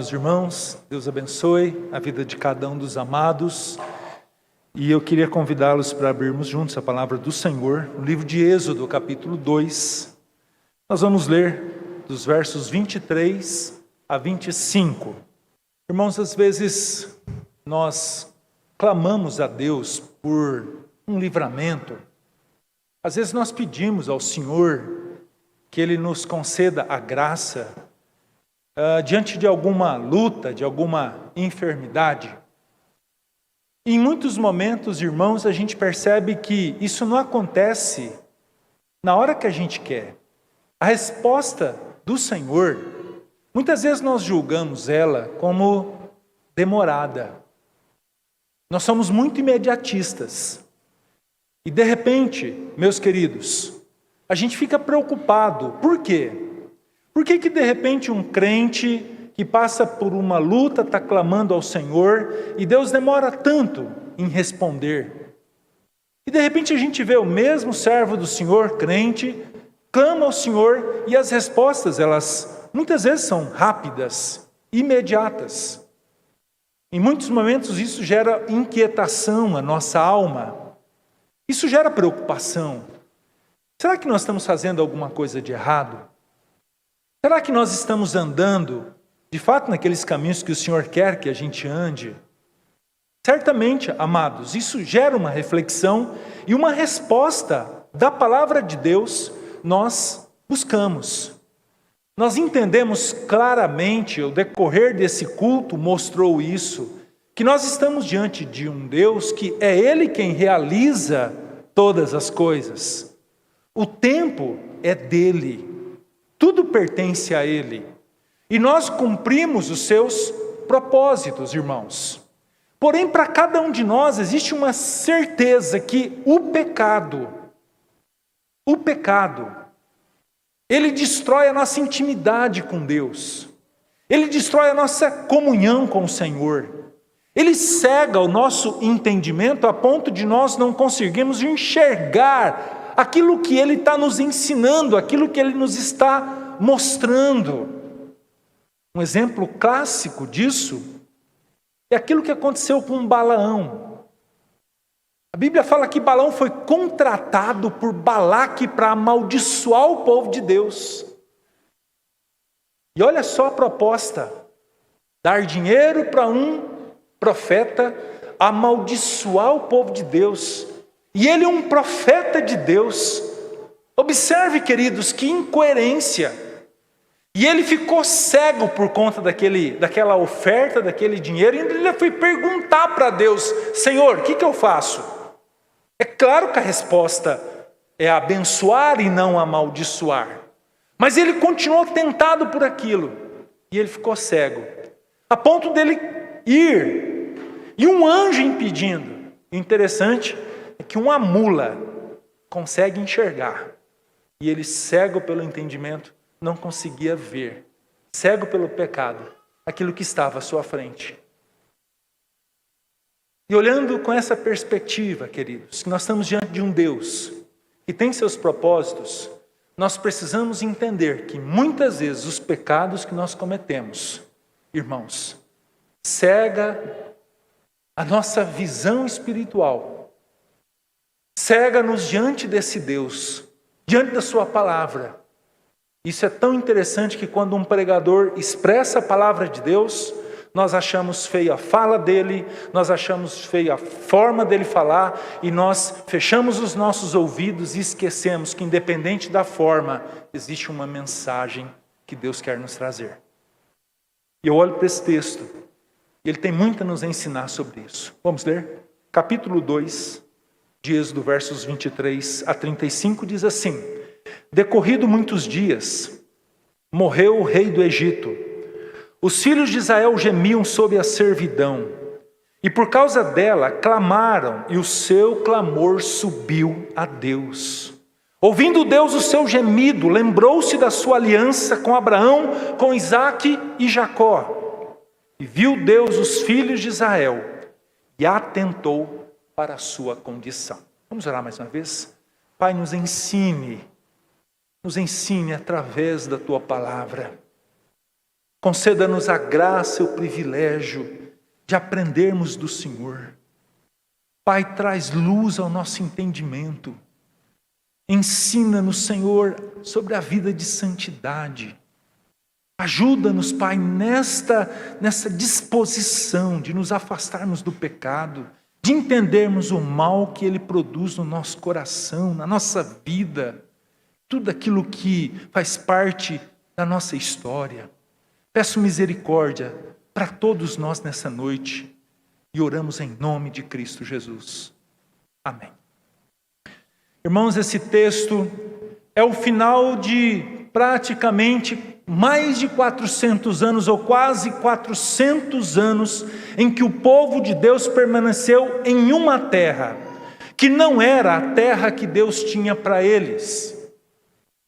Amados irmãos, Deus abençoe a vida de cada um dos amados. E eu queria convidá-los para abrirmos juntos a palavra do Senhor, no livro de Êxodo, capítulo 2. Nós vamos ler dos versos 23 a 25. Irmãos, às vezes nós clamamos a Deus por um livramento. Às vezes nós pedimos ao Senhor que Ele nos conceda a graça diante de alguma luta, de alguma enfermidade. Em muitos momentos, irmãos, a gente percebe que isso não acontece na hora que a gente quer. A resposta do Senhor, muitas vezes nós julgamos ela como demorada. Nós somos muito imediatistas. E de repente, meus queridos, a gente fica preocupado. Por quê? Por que de repente um crente que passa por uma luta está clamando ao Senhor e Deus demora tanto em responder? E de repente a gente vê o mesmo servo do Senhor, crente, clama ao Senhor e as respostas, elas muitas vezes são rápidas, imediatas. Em muitos momentos isso gera inquietação na nossa alma. Isso gera preocupação. Será que nós estamos fazendo alguma coisa de errado? Será que nós estamos andando, de fato, naqueles caminhos que o Senhor quer que a gente ande? Certamente, amados, isso gera uma reflexão e uma resposta da palavra de Deus nós buscamos. Nós entendemos claramente, o decorrer desse culto mostrou isso, que nós estamos diante de um Deus que é Ele quem realiza todas as coisas. O tempo é dele. Tudo pertence a Ele. E nós cumprimos os seus propósitos, irmãos. Porém, para cada um de nós existe uma certeza que o pecado, ele destrói a nossa intimidade com Deus. Ele destrói a nossa comunhão com o Senhor. Ele cega o nosso entendimento a ponto de nós não conseguirmos enxergar aquilo que Ele está nos ensinando, aquilo que Ele nos está mostrando. Um exemplo clássico disso é aquilo que aconteceu com Balaão. A Bíblia fala que Balaão foi contratado por Balaque para amaldiçoar o povo de Deus. E olha só a proposta: dar dinheiro para um profeta, amaldiçoar o povo de Deus. E ele é um profeta de Deus. Observe, queridos, que incoerência. E ele ficou cego por conta daquela oferta, daquele dinheiro, e ele foi perguntar para Deus: Senhor, o que eu faço? É claro que a resposta é abençoar e não amaldiçoar. Mas ele continuou tentado por aquilo. E ele ficou cego, a ponto dele ir. E um anjo impedindo. Interessante é que uma mula consegue enxergar. E ele, cego pelo entendimento, não conseguia ver, cego pelo pecado, aquilo que estava à sua frente. E olhando com essa perspectiva, queridos, que nós estamos diante de um Deus que tem seus propósitos, nós precisamos entender que muitas vezes os pecados que nós cometemos, irmãos, cega a nossa visão espiritual, cega-nos diante desse Deus, diante da sua palavra. Isso é tão interessante que quando um pregador expressa a palavra de Deus, nós achamos feia a fala dele, nós achamos feia a forma dele falar, e nós fechamos os nossos ouvidos e esquecemos que, independente da forma, existe uma mensagem que Deus quer nos trazer. E eu olho para esse texto, e ele tem muito a nos ensinar sobre isso. Vamos ler? Capítulo 2, de Êxodo, versos 23 a 35, diz assim: Decorrido muitos dias, morreu o rei do Egito. Os filhos de Israel gemiam sob a servidão, e por causa dela clamaram, e o seu clamor subiu a Deus. Ouvindo Deus o seu gemido, lembrou-se da sua aliança com Abraão, com Isaque e Jacó. E viu Deus os filhos de Israel, e atentou para a sua condição. Vamos orar mais uma vez? Pai, nos ensine através da Tua palavra. Conceda-nos a graça e o privilégio de aprendermos do Senhor. Pai, traz luz ao nosso entendimento. Ensina-nos, Senhor, sobre a vida de santidade. Ajuda-nos, Pai, nessa disposição de nos afastarmos do pecado, de entendermos o mal que ele produz no nosso coração, na nossa vida, tudo aquilo que faz parte da nossa história. Peço misericórdia para todos nós nessa noite e oramos em nome de Cristo Jesus. Amém. Irmãos, esse texto é o final de praticamente mais de 400 anos, ou quase 400 anos, em que o povo de Deus permaneceu em uma terra, que não era a terra que Deus tinha para eles.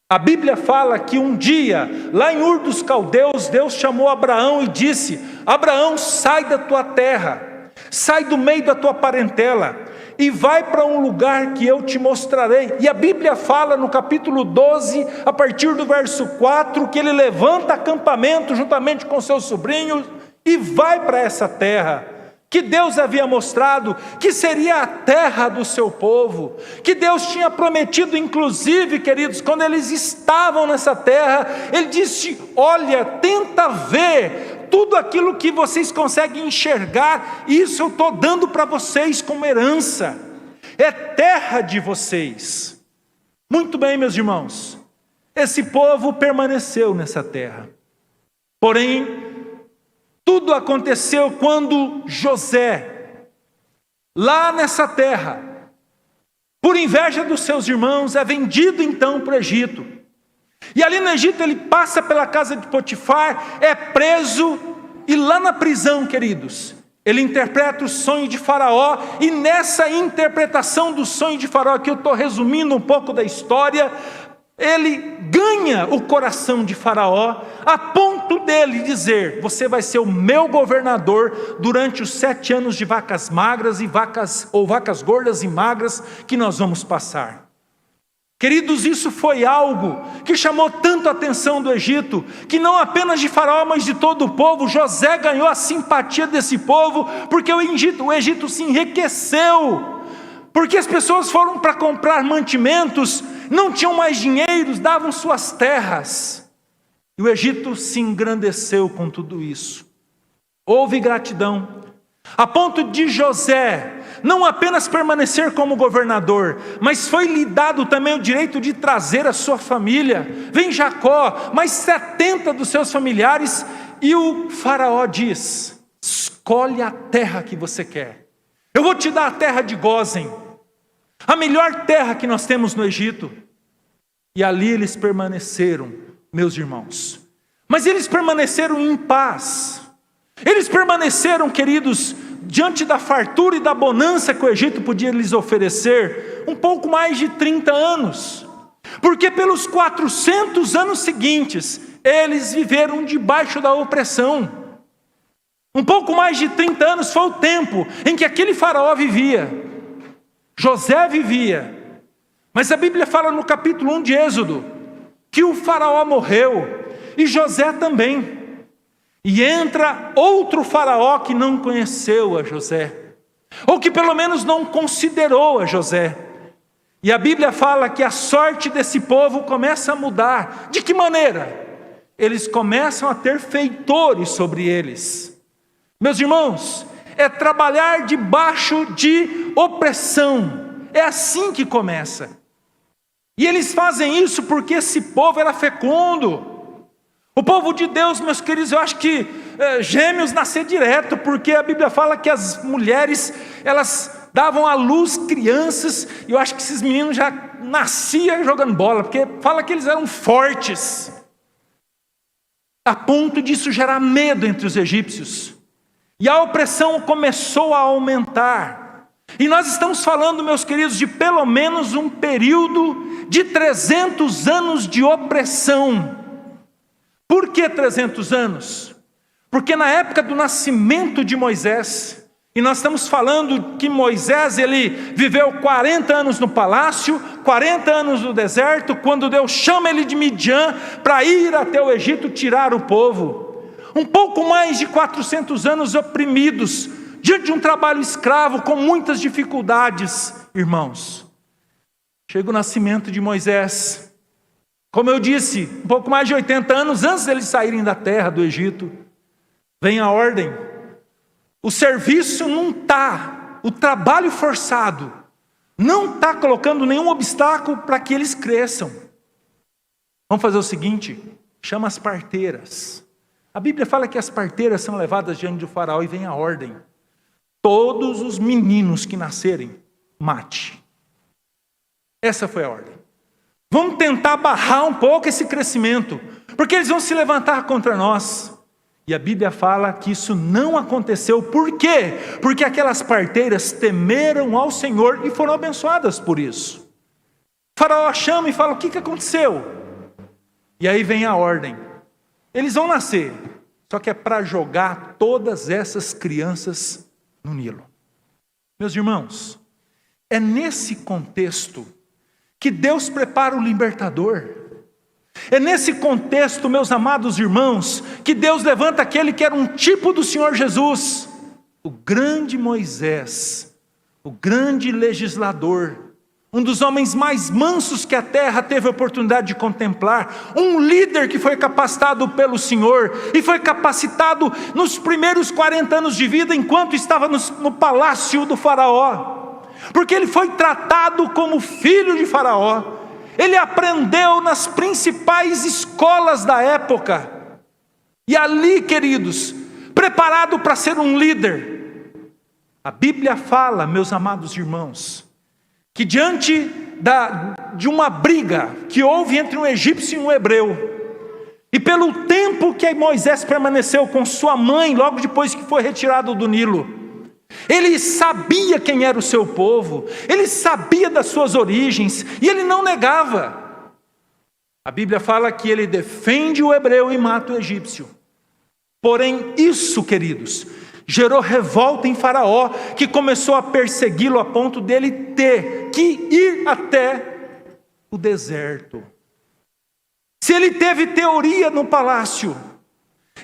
A Bíblia fala que um dia, lá em Ur dos Caldeus, Deus chamou Abraão e disse: Abraão, sai da tua terra, sai do meio da tua parentela, e vai para um lugar que eu te mostrarei. E a Bíblia fala no capítulo 12, a partir do verso 4, que ele levanta acampamento juntamente com seus sobrinhos e vai para essa terra que Deus havia mostrado que seria a terra do seu povo, que Deus tinha prometido, inclusive, queridos, quando eles estavam nessa terra, ele disse: olha, tenta ver tudo aquilo que vocês conseguem enxergar, isso eu estou dando para vocês como herança, é terra de vocês. Muito bem, meus irmãos, esse povo permaneceu nessa terra, porém, tudo aconteceu quando José, lá nessa terra, por inveja dos seus irmãos, é vendido então para o Egito. E ali no Egito ele passa pela casa de Potifar, é preso, e lá na prisão, queridos, ele interpreta o sonho de Faraó, e nessa interpretação do sonho de Faraó, que eu estou resumindo um pouco da história, ele ganha o coração de Faraó, a ponto dele dizer: você vai ser o meu governador durante os 7 anos de vacas magras e vacas gordas e magras que nós vamos passar. Queridos, isso foi algo que chamou tanto a atenção do Egito, que não apenas de Faraó, mas de todo o povo. José ganhou a simpatia desse povo, porque o Egito se enriqueceu, porque as pessoas foram para comprar mantimentos, não tinham mais dinheiro, davam suas terras, e o Egito se engrandeceu com tudo isso. Houve gratidão, a ponto de José não apenas permanecer como governador, mas foi lhe dado também o direito de trazer a sua família. Vem Jacó, mais 70 dos seus familiares, e o Faraó diz: escolhe a terra que você quer, eu vou te dar a terra de Gósen, a melhor terra que nós temos no Egito. E ali eles permaneceram, meus irmãos, mas eles permaneceram em paz, eles permaneceram, queridos, diante da fartura e da bonança que o Egito podia lhes oferecer, um pouco mais de 30 anos, porque pelos 400 anos seguintes, eles viveram debaixo da opressão. Um pouco mais de 30 anos foi o tempo em que aquele faraó vivia, José vivia, mas a Bíblia fala no capítulo 1 de Êxodo, que o faraó morreu, e José também. E entra outro faraó que não conheceu a José, ou que pelo menos não considerou a José. E a Bíblia fala que a sorte desse povo começa a mudar. De que maneira? Eles começam a ter feitores sobre eles. Meus irmãos, é trabalhar debaixo de opressão. É assim que começa. E eles fazem isso porque esse povo era fecundo. O povo de Deus, meus queridos, eu acho que gêmeos nascer direto, porque a Bíblia fala que as mulheres, elas davam à luz crianças, e eu acho que esses meninos já nasciam jogando bola, porque fala que eles eram fortes, a ponto disso gerar medo entre os egípcios, e a opressão começou a aumentar, e nós estamos falando, meus queridos, de pelo menos um período de 300 anos de opressão. Por que 300 anos? Porque na época do nascimento de Moisés, e nós estamos falando que Moisés, ele viveu 40 anos no palácio, 40 anos no deserto, quando Deus chama ele de Midian para ir até o Egito tirar o povo. um pouco mais de 400 anos oprimidos, diante de um trabalho escravo, com muitas dificuldades, irmãos. Chega o nascimento de Moisés. Como eu disse, um pouco mais de 80 anos antes deles saírem da terra do Egito, vem a ordem. O serviço não está, o trabalho forçado, não está colocando nenhum obstáculo para que eles cresçam. Vamos fazer o seguinte, chama as parteiras. A Bíblia fala que as parteiras são levadas diante do faraó e vem a ordem. Todos os meninos que nascerem, mate. Essa foi a ordem. Vamos tentar barrar um pouco esse crescimento, porque eles vão se levantar contra nós. E a Bíblia fala que isso não aconteceu. Por quê? Porque aquelas parteiras temeram ao Senhor e foram abençoadas por isso. O faraó chama e fala, o que aconteceu? E aí vem a ordem. Eles vão nascer, só que é para jogar todas essas crianças no Nilo. Meus irmãos, é nesse contexto que Deus prepara o libertador. É nesse contexto, meus amados irmãos, que Deus levanta aquele que era um tipo do Senhor Jesus, o grande Moisés, o grande legislador, um dos homens mais mansos que a terra teve a oportunidade de contemplar, um líder que foi capacitado pelo Senhor, e foi capacitado nos primeiros 40 anos de vida, enquanto estava no palácio do faraó, porque ele foi tratado como filho de faraó. Ele aprendeu nas principais escolas da época, e ali, queridos, preparado para ser um líder. A Bíblia fala, meus amados irmãos, que diante de uma briga que houve entre um egípcio e um hebreu, e pelo tempo que Moisés permaneceu com sua mãe, logo depois que foi retirado do Nilo, ele sabia quem era o seu povo, ele sabia das suas origens, e ele não negava. A Bíblia fala que ele defende o hebreu e mata o egípcio. Porém, isso, queridos, gerou revolta em Faraó, que começou a persegui-lo a ponto dele ter que ir até o deserto. Se ele teve teoria no palácio,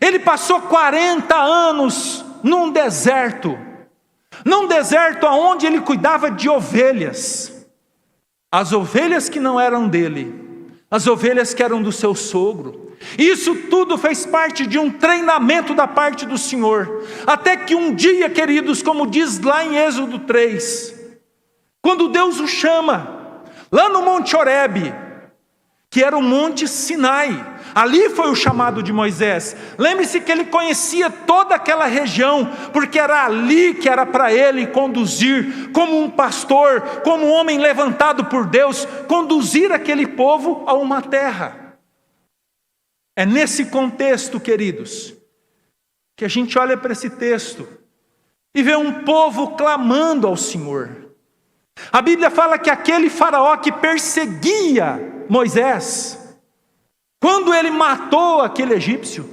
ele passou 40 anos num deserto onde ele cuidava de ovelhas, as ovelhas que não eram dele, as ovelhas que eram do seu sogro. Isso tudo fez parte de um treinamento da parte do Senhor, até que um dia, queridos, como diz lá em Êxodo 3, quando Deus o chama, lá no Monte Horebe, que era o Monte Sinai, ali foi o chamado de Moisés. Lembre-se que ele conhecia toda aquela região, porque era ali que era para ele conduzir, como um pastor, como um homem levantado por Deus, conduzir aquele povo a uma terra. É nesse contexto, queridos, que a gente olha para esse texto e vê um povo clamando ao Senhor. A Bíblia fala que aquele faraó que perseguia Moisés, quando ele matou aquele egípcio,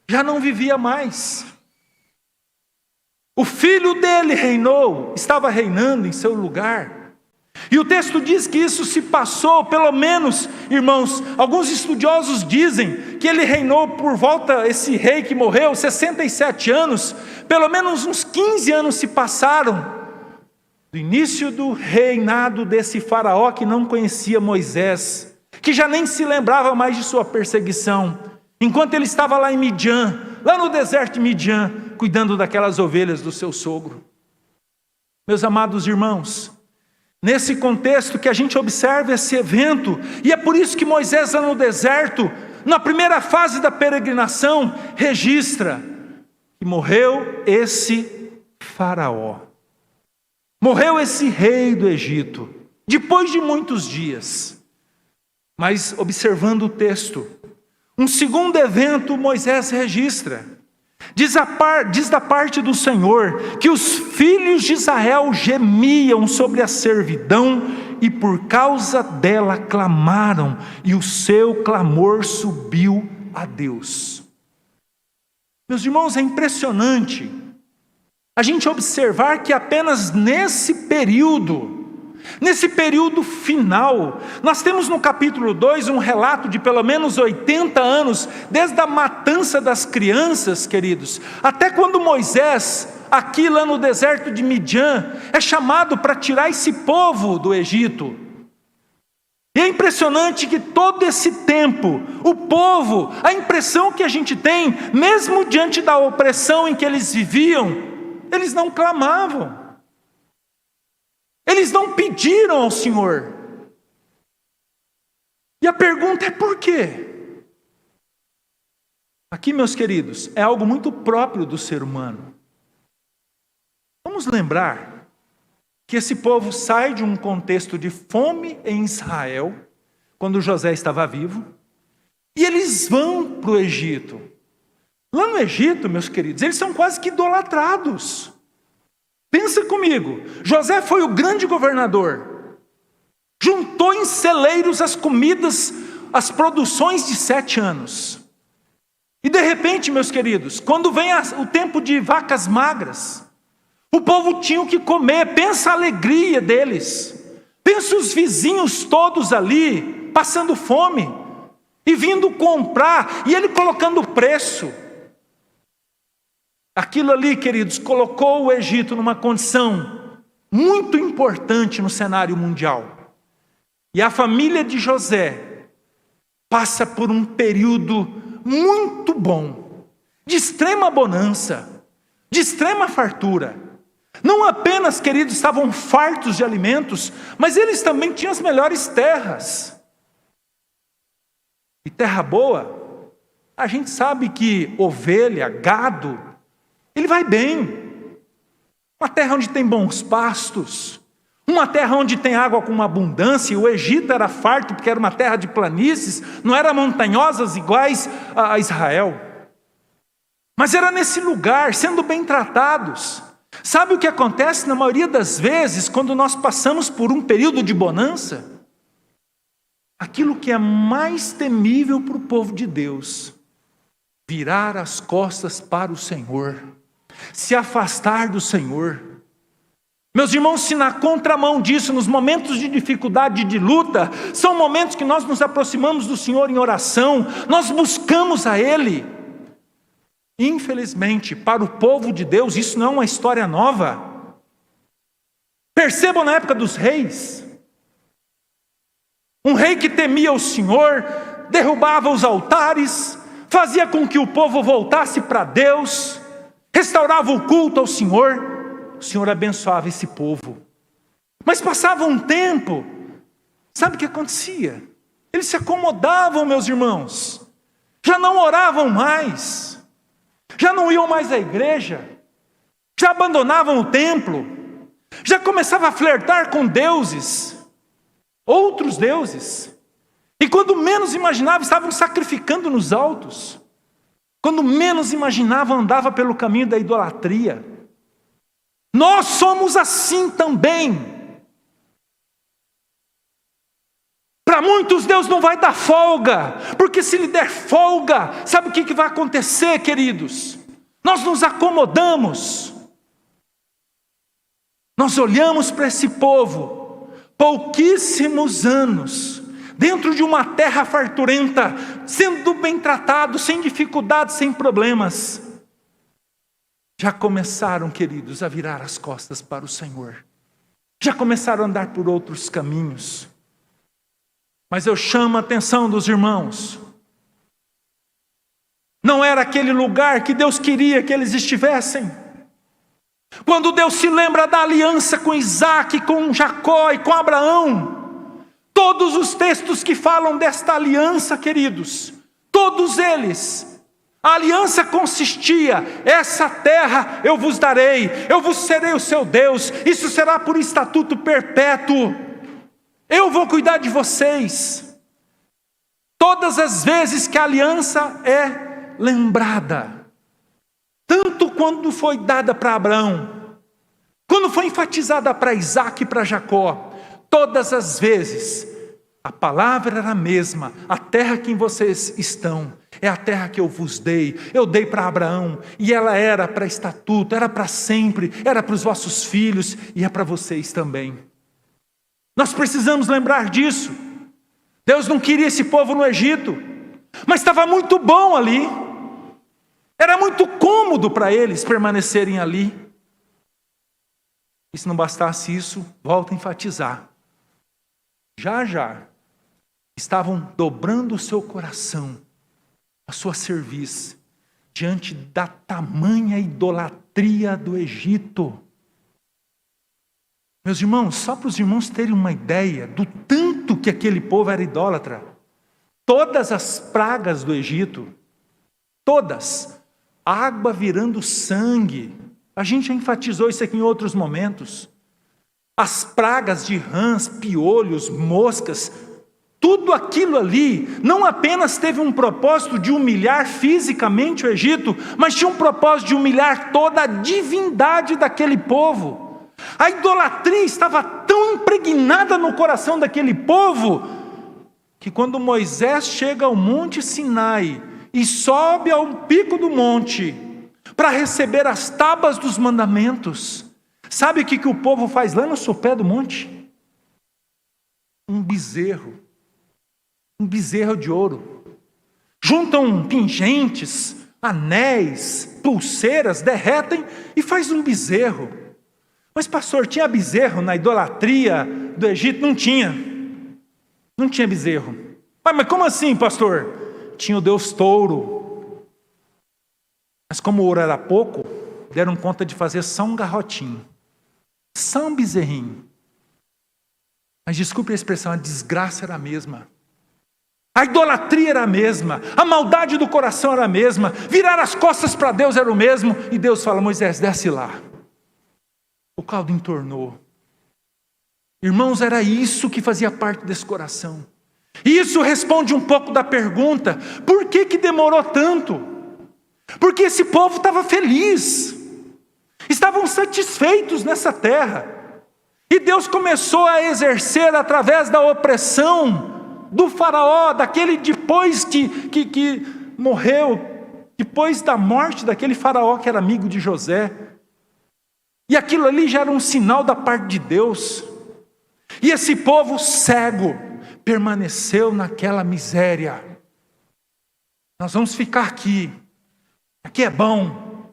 já não vivia mais. O filho dele estava reinando em seu lugar. E o texto diz que isso se passou, pelo menos, irmãos, alguns estudiosos dizem que ele reinou por volta, esse rei que morreu, 67 anos, pelo menos uns 15 anos se passaram do início do reinado desse faraó que não conhecia Moisés, que já nem se lembrava mais de sua perseguição, enquanto ele estava lá em Midian, lá no deserto de Midian, cuidando daquelas ovelhas do seu sogro. Meus amados irmãos, nesse contexto que a gente observa esse evento, e é por isso que Moisés lá no deserto, na primeira fase da peregrinação, registra que morreu esse faraó, morreu esse rei do Egito, depois de muitos dias. Mas observando o texto, um segundo evento Moisés registra. Diz da parte do Senhor que os filhos de Israel gemiam sobre a servidão e por causa dela clamaram, e o seu clamor subiu a Deus. Meus irmãos, é impressionante a gente observar que apenas nesse período Nesse período final, nós temos no capítulo 2 um relato de pelo menos 80 anos, desde a matança das crianças, queridos, até quando Moisés, aqui lá no deserto de Midian, é chamado para tirar esse povo do Egito. E é impressionante que todo esse tempo, o povo, a impressão que a gente tem, mesmo diante da opressão em que eles viviam, eles não clamavam. Eles não pediram ao Senhor. E a pergunta é por quê? Aqui, meus queridos, é algo muito próprio do ser humano. Vamos lembrar que esse povo sai de um contexto de fome em Israel, quando José estava vivo, e eles vão para o Egito. Lá no Egito, meus queridos, eles são quase que idolatrados. Pensa comigo, José foi o grande governador, juntou em celeiros as comidas, as produções de 7 anos. E de repente, meus queridos, quando vem o tempo de vacas magras, o povo tinha o que comer. Pensa a alegria deles, pensa os vizinhos todos ali, passando fome, e vindo comprar, e ele colocando o preço. Aquilo ali, queridos, colocou o Egito numa condição muito importante no cenário mundial. E a família de José passa por um período muito bom, de extrema bonança, de extrema fartura. Não apenas, queridos, estavam fartos de alimentos, mas eles também tinham as melhores terras. E terra boa, a gente sabe que ovelha, gado, ele vai bem. Uma terra onde tem bons pastos, uma terra onde tem água com uma abundância. O Egito era farto porque era uma terra de planícies, não eram montanhosas iguais a Israel. Mas era nesse lugar, sendo bem tratados. Sabe o que acontece na maioria das vezes, quando nós passamos por um período de bonança? Aquilo que é mais temível para o povo de Deus: virar as costas para o Senhor, se afastar do Senhor. Meus irmãos, se na contramão disso, nos momentos de dificuldade e de luta, são momentos que nós nos aproximamos do Senhor em oração, nós buscamos a Ele. Infelizmente, para o povo de Deus, isso não é uma história nova. Percebam na época dos reis, um rei que temia o Senhor, derrubava os altares, fazia com que o povo voltasse para Deus, restaurava o culto ao Senhor. O Senhor abençoava esse povo. Mas passava um tempo, sabe o que acontecia? Eles se acomodavam, meus irmãos, já não oravam mais, já não iam mais à igreja, já abandonavam o templo, já começavam a flertar com deuses, outros deuses, e quando menos imaginavam, estavam sacrificando nos altos, quando menos imaginavam, andava pelo caminho da idolatria. Nós somos assim também. Para muitos Deus não vai dar folga, porque se lhe der folga, sabe o que vai acontecer, queridos? Nós nos acomodamos. Nós olhamos para esse povo, pouquíssimos anos, dentro de uma terra farturenta, sendo bem tratado, sem dificuldades, sem problemas. Já começaram, queridos, a virar as costas para o Senhor. Já começaram a andar por outros caminhos. Mas eu chamo a atenção dos irmãos. Não era aquele lugar que Deus queria que eles estivessem. Quando Deus se lembra da aliança com Isaac, com Jacó e com Abraão, todos os textos que falam desta aliança, queridos, todos eles, a aliança consistia: essa terra eu vos darei, eu vos serei o seu Deus, isso será por estatuto perpétuo. Eu vou cuidar de vocês. Todas as vezes que a aliança é lembrada, tanto quando foi dada para Abraão, quando foi enfatizada para Isaac e para Jacó, todas as vezes a palavra era a mesma: a terra que vocês estão é a terra que eu vos dei. Eu dei para Abraão, e ela era para estatuto, era para sempre, era para os vossos filhos, e é para vocês também. Nós precisamos lembrar disso. Deus não queria esse povo no Egito, mas estava muito bom ali. Era muito cômodo para eles permanecerem ali. E se não bastasse isso, volto a enfatizar. Já estavam dobrando o seu coração a sua serviço diante da tamanha idolatria do Egito. Meus irmãos, só para os irmãos terem uma ideia do tanto que aquele povo era idólatra, todas as pragas do Egito, todas, água virando sangue, a gente já enfatizou isso aqui em outros momentos, as pragas de rãs, piolhos, moscas, tudo aquilo ali não apenas teve um propósito de humilhar fisicamente o Egito, mas tinha um propósito de humilhar toda a divindade daquele povo. A idolatria estava tão impregnada no coração daquele povo, que quando Moisés chega ao Monte Sinai e sobe ao pico do monte para receber as tábuas dos mandamentos, sabe o que o povo faz lá no sopé do monte? Um bezerro de ouro. Juntam pingentes, anéis, pulseiras, derretem e faz um bezerro. Mas pastor, tinha bezerro na idolatria do Egito? Não tinha bezerro. Mas como assim, pastor? Tinha o deus touro. Mas como o ouro era pouco, deram conta de fazer só um garrotinho, só um bezerrinho. Mas desculpe a expressão, a desgraça era a mesma. A idolatria era a mesma, a maldade do coração era a mesma, virar as costas para Deus era o mesmo, e Deus fala: Moisés, desce lá. O caldo entornou. Irmãos, era isso que fazia parte desse coração. E isso responde um pouco da pergunta: por que demorou tanto? Porque esse povo estava feliz, estavam satisfeitos nessa terra, e Deus começou a exercer através da opressão do faraó, daquele depois que morreu, depois da morte daquele faraó que era amigo de José. E aquilo ali já era um sinal da parte de Deus. E esse povo cego permaneceu naquela miséria. Nós vamos ficar aqui é bom.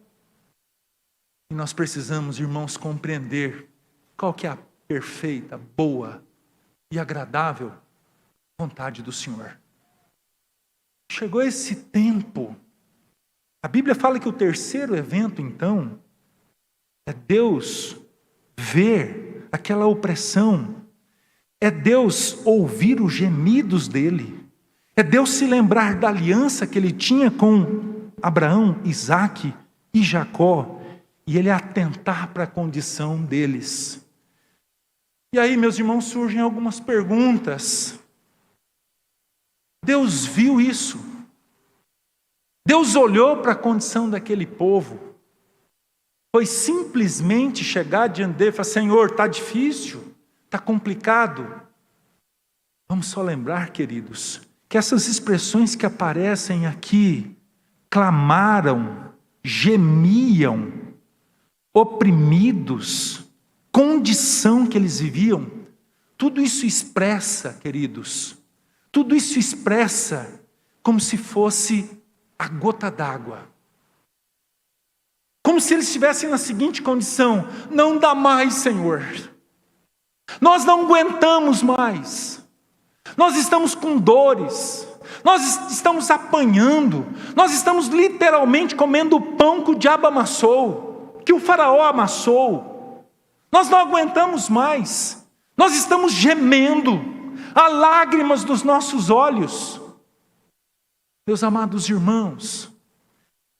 E nós precisamos, irmãos, compreender qual que é a perfeita, boa e agradável vontade do Senhor. Chegou esse tempo. A Bíblia fala que o terceiro evento, então, é Deus ver aquela opressão, é Deus ouvir os gemidos dele, é Deus se lembrar da aliança que ele tinha com Abraão, Isaque e Jacó, e ele atentar para a condição deles. E aí, meus irmãos, surgem algumas perguntas. Deus viu isso, Deus olhou para a condição daquele povo, foi simplesmente chegar diante dele e falar: Senhor, está difícil, está complicado. Vamos só lembrar, queridos, que essas expressões que aparecem aqui, clamaram, gemiam, oprimidos, condição que eles viviam, tudo isso expressa, queridos, tudo isso expressa como se fosse a gota d'água. Como se eles estivessem na seguinte condição: não dá mais, Senhor. Nós não aguentamos mais. Nós estamos com dores. Nós estamos apanhando. Nós estamos literalmente comendo o pão que o diabo amassou, que o faraó amassou. Nós não aguentamos mais. Nós estamos gemendo. Há lágrimas dos nossos olhos. Meus amados irmãos,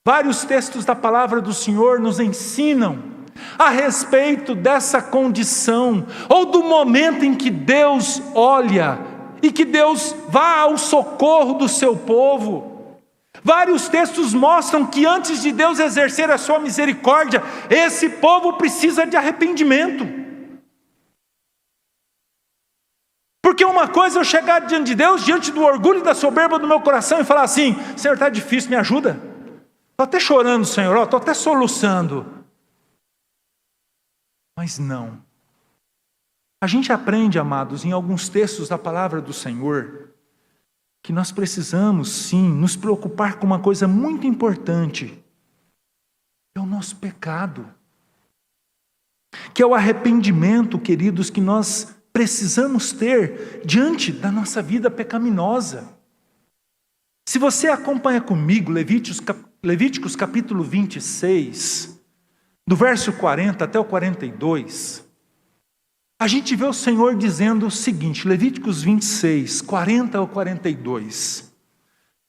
vários textos da palavra do Senhor nos ensinam a respeito dessa condição, ou do momento em que Deus olha e que Deus vá ao socorro do seu povo. Vários textos mostram que antes de Deus exercer a sua misericórdia, esse povo precisa de arrependimento. Porque uma coisa é eu chegar diante de Deus, diante do orgulho e da soberba do meu coração, e falar assim: Senhor, está difícil, me ajuda. Estou até chorando, Senhor, estou até soluçando. Mas não. A gente aprende, amados, em alguns textos da palavra do Senhor, que nós precisamos, sim, nos preocupar com uma coisa muito importante, é o nosso pecado, que é o arrependimento, queridos, que nós precisamos ter diante da nossa vida pecaminosa. Se você acompanha comigo Levíticos capítulo 26, do verso 40 até o 42, a gente vê o Senhor dizendo o seguinte, Levíticos 26, 40 ao 42,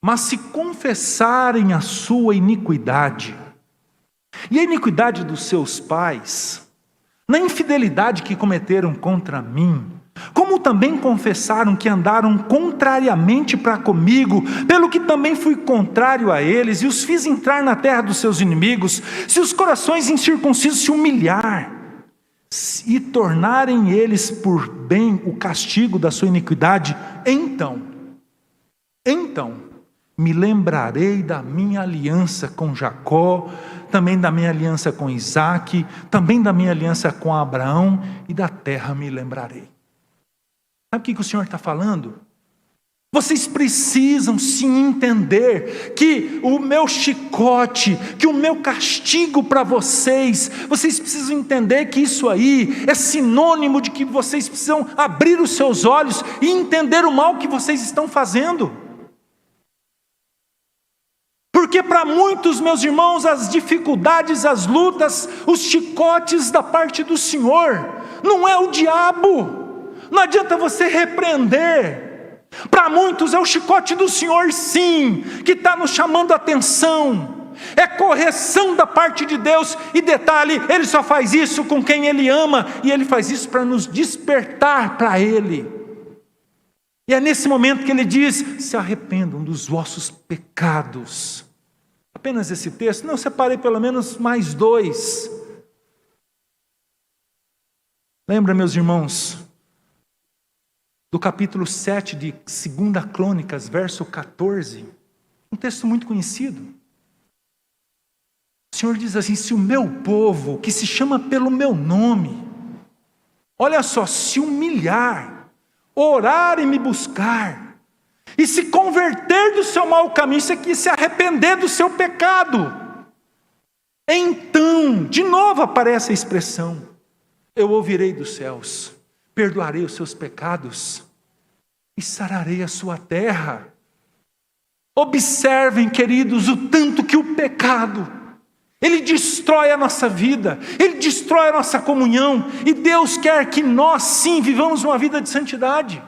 mas se confessarem a sua iniquidade, e a iniquidade dos seus pais, na infidelidade que cometeram contra mim, como também confessaram que andaram contrariamente para comigo, pelo que também fui contrário a eles, e os fiz entrar na terra dos seus inimigos, se os corações incircuncisos se humilhar, e tornarem eles por bem o castigo da sua iniquidade, então, me lembrarei da minha aliança com Jacó, também da minha aliança com Isaque, também da minha aliança com Abraão, e da terra me lembrarei. Sabe o que o Senhor está falando? Vocês precisam sim entender que o meu chicote, que o meu castigo para vocês precisam entender que isso aí é sinônimo de que vocês precisam abrir os seus olhos e entender o mal que vocês estão fazendo. Porque para muitos, meus irmãos, as dificuldades, as lutas, os chicotes da parte do Senhor, não é o diabo. Não adianta você repreender. Para muitos é o chicote do Senhor, sim, que está nos chamando a atenção. É correção da parte de Deus. E detalhe, Ele só faz isso com quem Ele ama. E Ele faz isso para nos despertar para Ele. E é nesse momento que Ele diz, se arrependam dos vossos pecados. Apenas esse texto? Não, separei pelo menos mais 2. Lembra, meus irmãos, do capítulo 7 de 2 Crônicas, verso 14, um texto muito conhecido. O Senhor diz assim, se o meu povo, que se chama pelo meu nome, olha só, se humilhar, orar e me buscar, e se converter do seu mau caminho, isso aqui, se arrepender do seu pecado, então, de novo aparece a expressão, eu ouvirei dos céus, perdoarei os seus pecados e sararei a sua terra. Observem, queridos, o tanto que o pecado, ele destrói a nossa vida, ele destrói a nossa comunhão, e Deus quer que nós sim vivamos uma vida de santidade.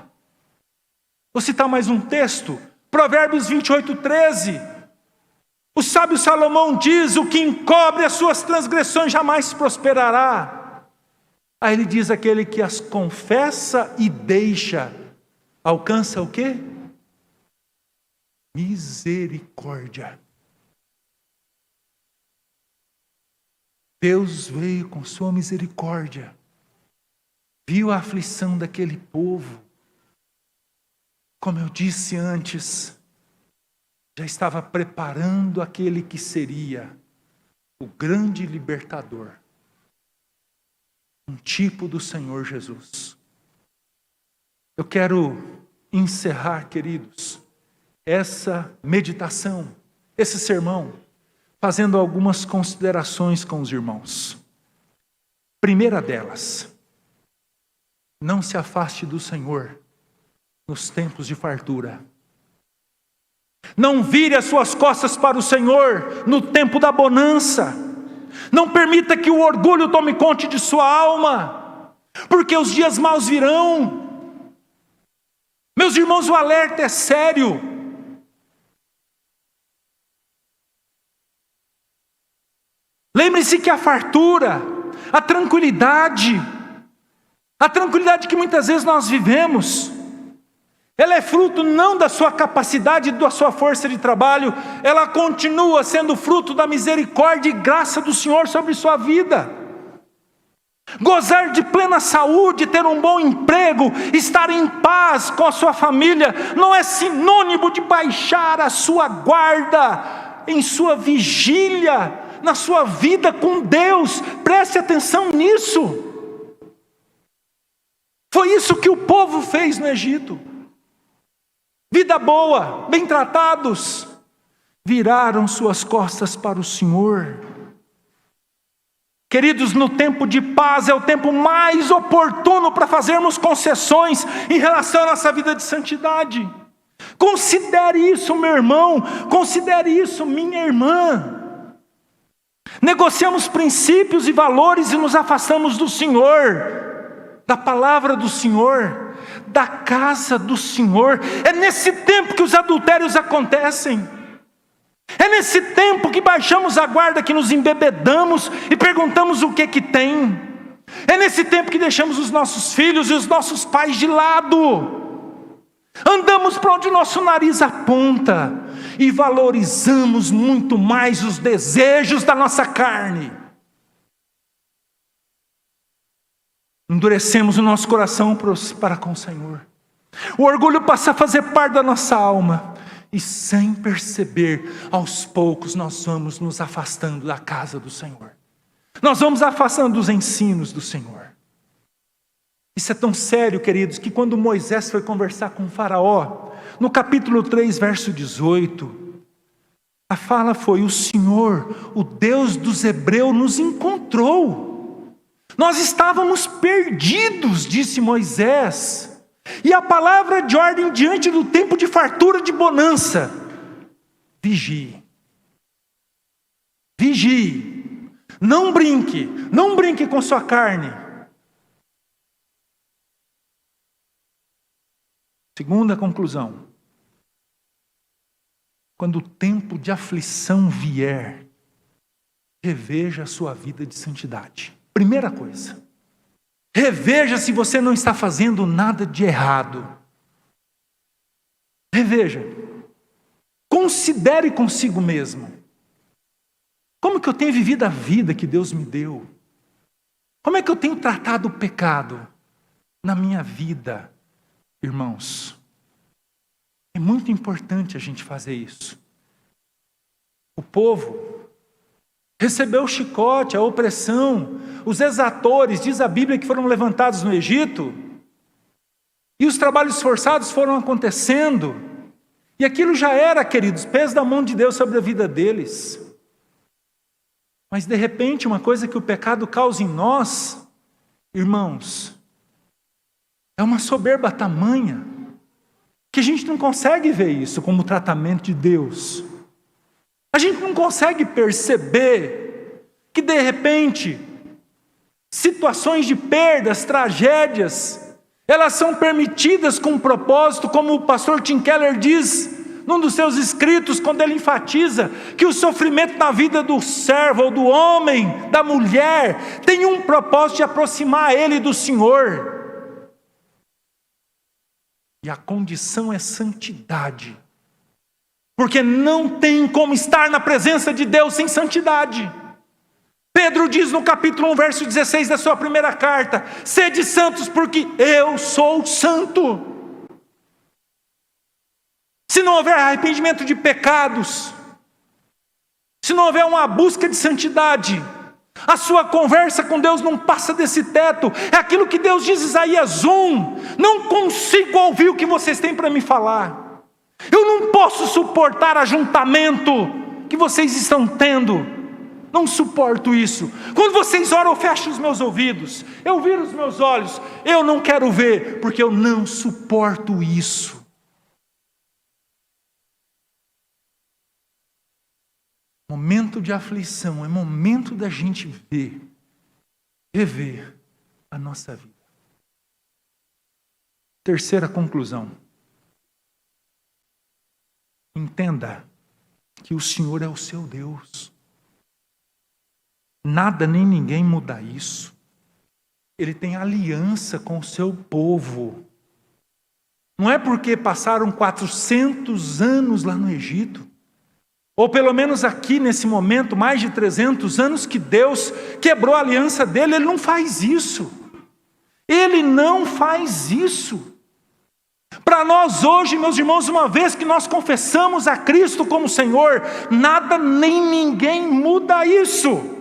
Vou citar mais um texto, Provérbios 28, 13. O sábio Salomão diz, o que encobre as suas transgressões jamais prosperará. Aí ele diz, aquele que as confessa e deixa, alcança o quê? Misericórdia. Deus veio com sua misericórdia, viu a aflição daquele povo, como eu disse antes, já estava preparando aquele que seria o grande libertador, um tipo do Senhor Jesus. Eu quero encerrar, queridos, essa meditação, esse sermão, fazendo algumas considerações com os irmãos. Primeira delas, não se afaste do Senhor nos tempos de fartura. Não vire as suas costas para o Senhor no tempo da bonança. Não permita que o orgulho tome conta de sua alma, porque os dias maus virão. Meus irmãos, o alerta é sério. Lembre-se que a fartura, a tranquilidade que muitas vezes nós vivemos, ela é fruto não da sua capacidade, da sua força de trabalho, ela continua sendo fruto da misericórdia e graça do Senhor sobre sua vida. Gozar de plena saúde, ter um bom emprego, estar em paz com a sua família, não é sinônimo de baixar a sua guarda em sua vigília, na sua vida com Deus. Preste atenção nisso. Foi isso que o povo fez no Egito. Vida boa, bem tratados, viraram suas costas para o Senhor. Queridos, no tempo de paz é o tempo mais oportuno para fazermos concessões em relação à nossa vida de santidade. Considere isso, meu irmão, considere isso, minha irmã. Negociamos princípios e valores e nos afastamos do Senhor, da palavra do Senhor, da casa do Senhor. É nesse tempo que os adultérios acontecem. É nesse tempo que baixamos a guarda, que nos embebedamos e perguntamos o que tem. É nesse tempo que deixamos os nossos filhos e os nossos pais de lado. Andamos para onde nosso nariz aponta e valorizamos muito mais os desejos da nossa carne. Endurecemos o nosso coração para com o Senhor. O orgulho passa a fazer parte da nossa alma. E sem perceber, aos poucos nós vamos nos afastando da casa do Senhor. Nós vamos afastando dos ensinos do Senhor. Isso é tão sério, queridos, que quando Moisés foi conversar com o faraó, no capítulo 3, verso 18, a fala foi: o Senhor, o Deus dos hebreus, nos encontrou. Nós estávamos perdidos, disse Moisés. E a palavra de ordem diante do tempo de fartura, de bonança: vigie. Vigie. Não brinque com sua carne. Segunda conclusão: quando o tempo de aflição vier, reveja a sua vida de santidade. Primeira coisa, reveja se você não está fazendo nada de errado. Reveja. Considere consigo mesmo. Como que eu tenho vivido a vida que Deus me deu? Como é que eu tenho tratado o pecado na minha vida? Irmãos, é muito importante a gente fazer isso. O povo recebeu o chicote, a opressão, os exatores, diz a Bíblia, que foram levantados no Egito, e os trabalhos forçados foram acontecendo, e aquilo já era, queridos, peso da mão de Deus sobre a vida deles. Mas de repente, uma coisa que o pecado causa em nós, irmãos, é uma soberba tamanha, que a gente não consegue ver isso como tratamento de Deus. A gente não consegue perceber que de repente situações de perdas, tragédias, elas são permitidas com um propósito, como o pastor Tim Keller diz num dos seus escritos, quando ele enfatiza que o sofrimento na vida do servo ou do homem, da mulher, tem um propósito de aproximar ele do Senhor. E a condição é santidade. Porque não tem como estar na presença de Deus sem santidade. Pedro diz no capítulo 1, verso 16 da sua primeira carta: sede santos porque eu sou santo. Se não houver arrependimento de pecados, se não houver uma busca de santidade, a sua conversa com Deus não passa desse teto. É aquilo que Deus diz em Isaías 1: não consigo ouvir o que vocês têm para me falar. Eu não posso suportar ajuntamento que vocês estão tendo. Não suporto isso. Quando vocês oram, eu fecho os meus ouvidos, eu viro os meus olhos, eu não quero ver, porque eu não suporto isso. Momento de aflição é momento da gente rever a nossa vida. Terceira conclusão: entenda que o Senhor é o seu Deus. Nada nem ninguém muda isso. Ele tem aliança com o seu povo. Não é porque passaram 400 anos lá no Egito, ou pelo menos aqui nesse momento, mais de 300 anos, que Deus quebrou a aliança dele. Ele não faz isso. Ele não faz isso. Para nós hoje, meus irmãos, uma vez que nós confessamos a Cristo como Senhor, nada nem ninguém muda isso.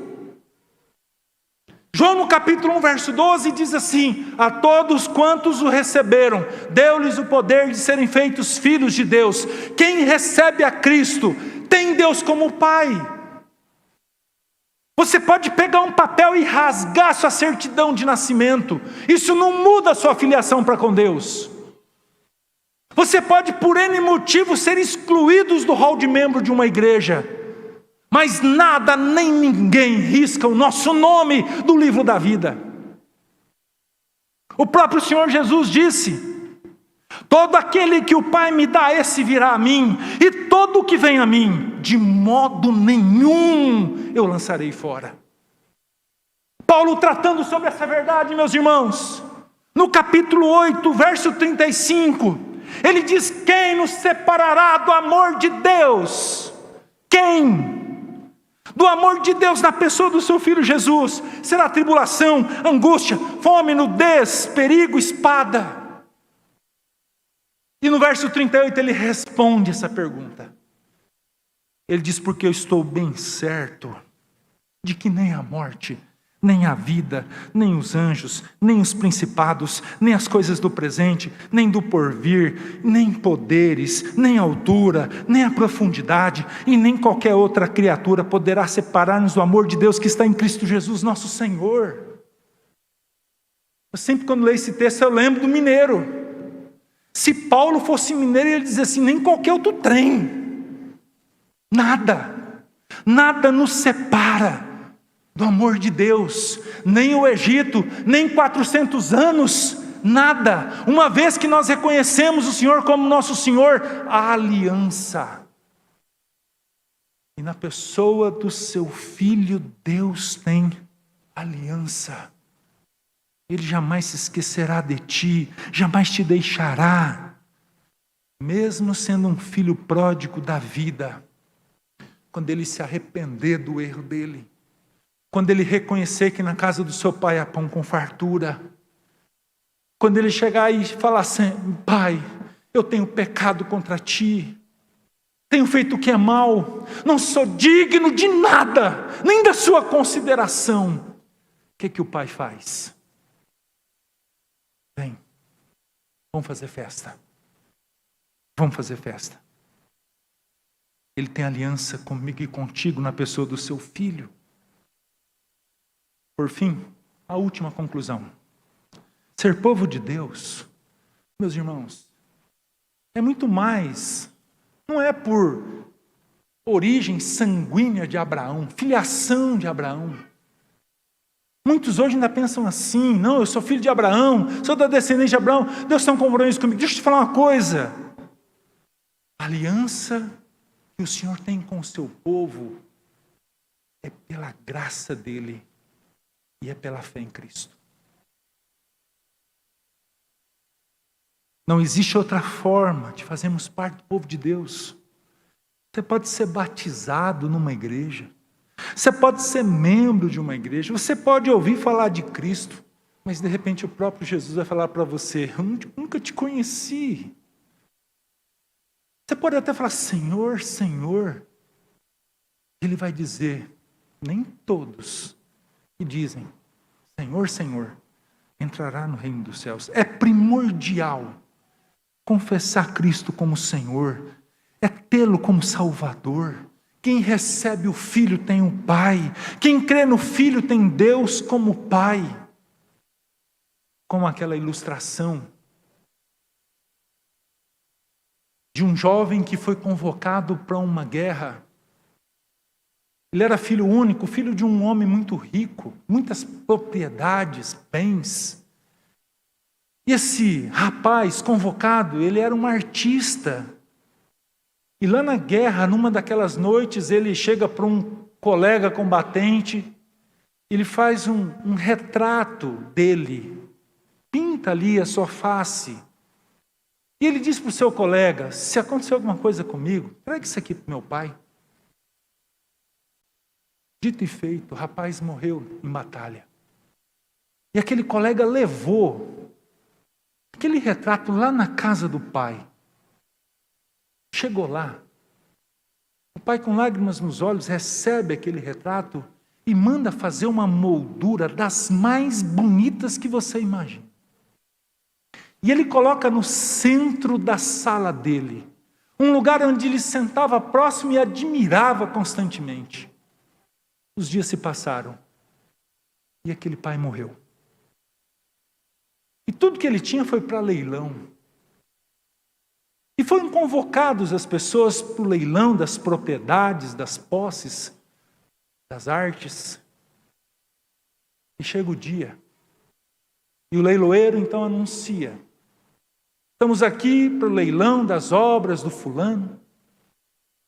João no capítulo 1, verso 12 diz assim: a todos quantos o receberam, deu-lhes o poder de serem feitos filhos de Deus. Quem recebe a Cristo, tem Deus como Pai. Você pode pegar um papel e rasgar sua certidão de nascimento, isso não muda a sua filiação para com Deus. Você pode, por N motivos, ser excluídos do hall de membro de uma igreja, mas nada nem ninguém risca o nosso nome do livro da vida. O próprio Senhor Jesus disse: todo aquele que o Pai me dá, esse virá a mim, e todo o que vem a mim, de modo nenhum eu lançarei fora. Paulo tratando sobre essa verdade, meus irmãos, no capítulo 8, verso 35, ele diz: quem nos separará do amor de Deus? Quem? Do amor de Deus na pessoa do seu Filho Jesus. Será tribulação, angústia, fome, nudez, perigo, espada. E no verso 38 ele responde essa pergunta. Ele diz: porque eu estou bem certo de que nem a morte, nem a vida, nem os anjos, nem os principados, nem as coisas do presente, nem do porvir, nem poderes, nem altura, nem a profundidade, e nem qualquer outra criatura poderá separar-nos do amor de Deus que está em Cristo Jesus, nosso Senhor. Eu sempre, quando leio esse texto, eu lembro do mineiro. Se Paulo fosse mineiro, ele dizia assim: nem qualquer outro trem, nada nos separa do amor de Deus, nem o Egito, nem 400 anos, nada, uma vez que nós reconhecemos o Senhor como nosso Senhor, a aliança, e na pessoa do seu Filho, Deus tem aliança. Ele jamais se esquecerá de ti, jamais te deixará, mesmo sendo um filho pródigo da vida, quando ele se arrepender do erro dele, quando ele reconhecer que na casa do seu pai há pão com fartura, quando ele chegar e falar assim: pai, eu tenho pecado contra ti, tenho feito o que é mal, não sou digno de nada, nem da sua consideração. O que o pai faz? Vem, vamos fazer festa. Vamos fazer festa. Ele tem aliança comigo e contigo na pessoa do seu Filho. Por fim, a última conclusão. Ser povo de Deus, meus irmãos, é muito mais, não é por origem sanguínea de Abraão, filiação de Abraão. Muitos hoje ainda pensam assim: não, eu sou filho de Abraão, sou da descendência de Abraão, Deus tem um compromisso comigo. Deixa eu te falar uma coisa: a aliança que o Senhor tem com o seu povo é pela graça dele e é pela fé em Cristo. Não existe outra forma de fazermos parte do povo de Deus. Você pode ser batizado numa igreja, você pode ser membro de uma igreja, você pode ouvir falar de Cristo, mas de repente o próprio Jesus vai falar para você: eu nunca te conheci. Você pode até falar: Senhor, Senhor. Ele vai dizer: nem todos que dizem Senhor, Senhor entrará no reino dos céus. É primordial confessar Cristo como Senhor, é tê-lo como Salvador. Quem recebe o Filho tem o Pai, quem crê no Filho tem Deus como Pai. Como aquela ilustração de um jovem que foi convocado para uma guerra. Ele era filho único, filho de um homem muito rico, muitas propriedades, bens. E esse rapaz convocado, ele era um artista. E lá na guerra, numa daquelas noites, ele chega para um colega combatente, ele faz um retrato dele, pinta ali a sua face. E ele diz para o seu colega: se acontecer alguma coisa comigo, traga isso aqui para o meu pai. Dito e feito, o rapaz morreu em batalha. E aquele colega levou aquele retrato lá na casa do pai. Chegou lá, o pai com lágrimas nos olhos recebe aquele retrato e manda fazer uma moldura das mais bonitas que você imagina. E ele coloca no centro da sala dele, um lugar onde ele sentava próximo e admirava constantemente. Os dias se passaram e aquele pai morreu. E tudo que ele tinha foi para leilão. E foram convocados as pessoas para o leilão das propriedades, das posses, das artes. E chega o dia. E o leiloeiro então anuncia: estamos aqui para o leilão das obras do fulano.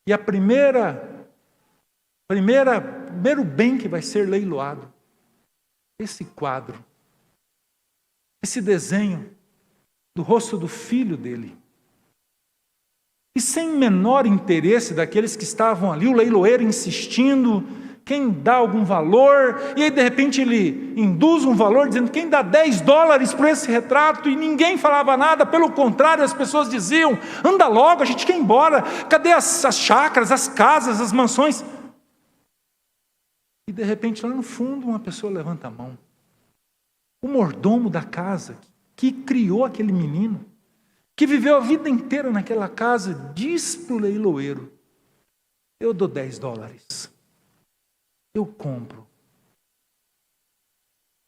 E a primeiro bem que vai ser leiloado, esse quadro, esse desenho do rosto do filho dele. E sem menor interesse daqueles que estavam ali, o leiloeiro insistindo, quem dá algum valor, e aí de repente ele induz um valor, dizendo quem dá $10 por esse retrato, e ninguém falava nada, pelo contrário, as pessoas diziam, anda logo, a gente quer ir embora, cadê as chácaras, as casas, as mansões? E de repente lá no fundo uma pessoa levanta a mão, o mordomo da casa, que criou aquele menino, que viveu a vida inteira naquela casa, diz para o leiloeiro: eu dou $10, eu compro.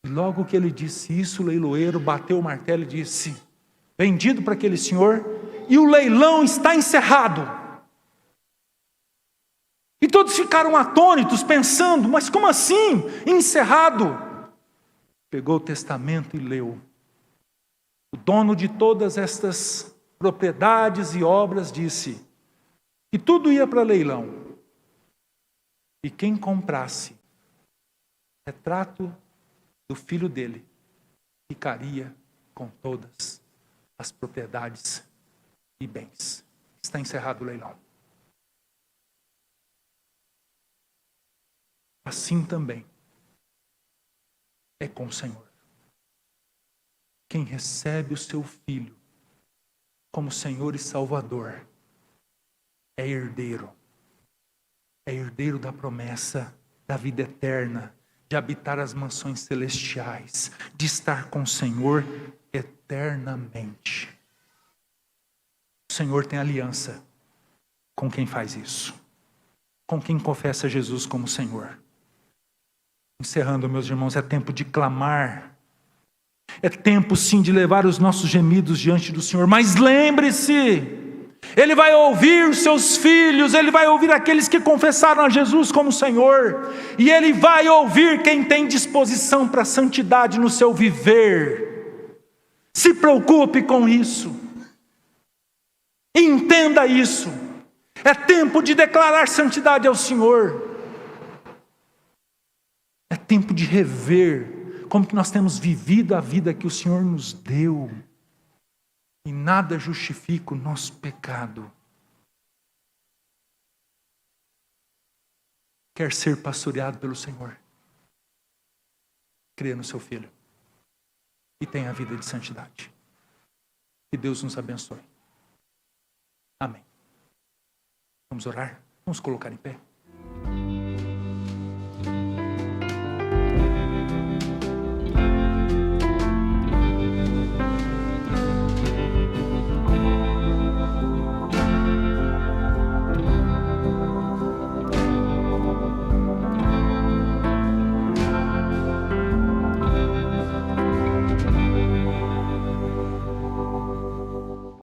E logo que ele disse isso, o leiloeiro bateu o martelo e disse: vendido para aquele senhor, e o leilão está encerrado. E todos ficaram atônitos, pensando: mas como assim, encerrado? Pegou o testamento e leu. O dono de todas estas propriedades e obras disse que tudo ia para leilão. E quem comprasse retrato do filho dele ficaria com todas as propriedades e bens. Está encerrado o leilão. Assim também é com o Senhor. Quem recebe o seu Filho como Senhor e Salvador é herdeiro da promessa da vida eterna, de habitar as mansões celestiais, de estar com o Senhor eternamente. O Senhor tem aliança com quem faz isso, com quem confessa Jesus como Senhor. Encerrando, meus irmãos, é tempo de clamar. É tempo sim de levar os nossos gemidos diante do Senhor, mas lembre-se, Ele vai ouvir os seus filhos, Ele vai ouvir aqueles que confessaram a Jesus como Senhor, e Ele vai ouvir quem tem disposição para a santidade no seu viver. Se preocupe com isso, entenda isso, é tempo de declarar santidade ao Senhor, é tempo de rever como que nós temos vivido a vida que o Senhor nos deu. E nada justifica o nosso pecado. Quer ser pastoreado pelo Senhor? Creia no seu Filho. E tenha a vida de santidade. Que Deus nos abençoe. Amém. Vamos orar? Vamos colocar em pé.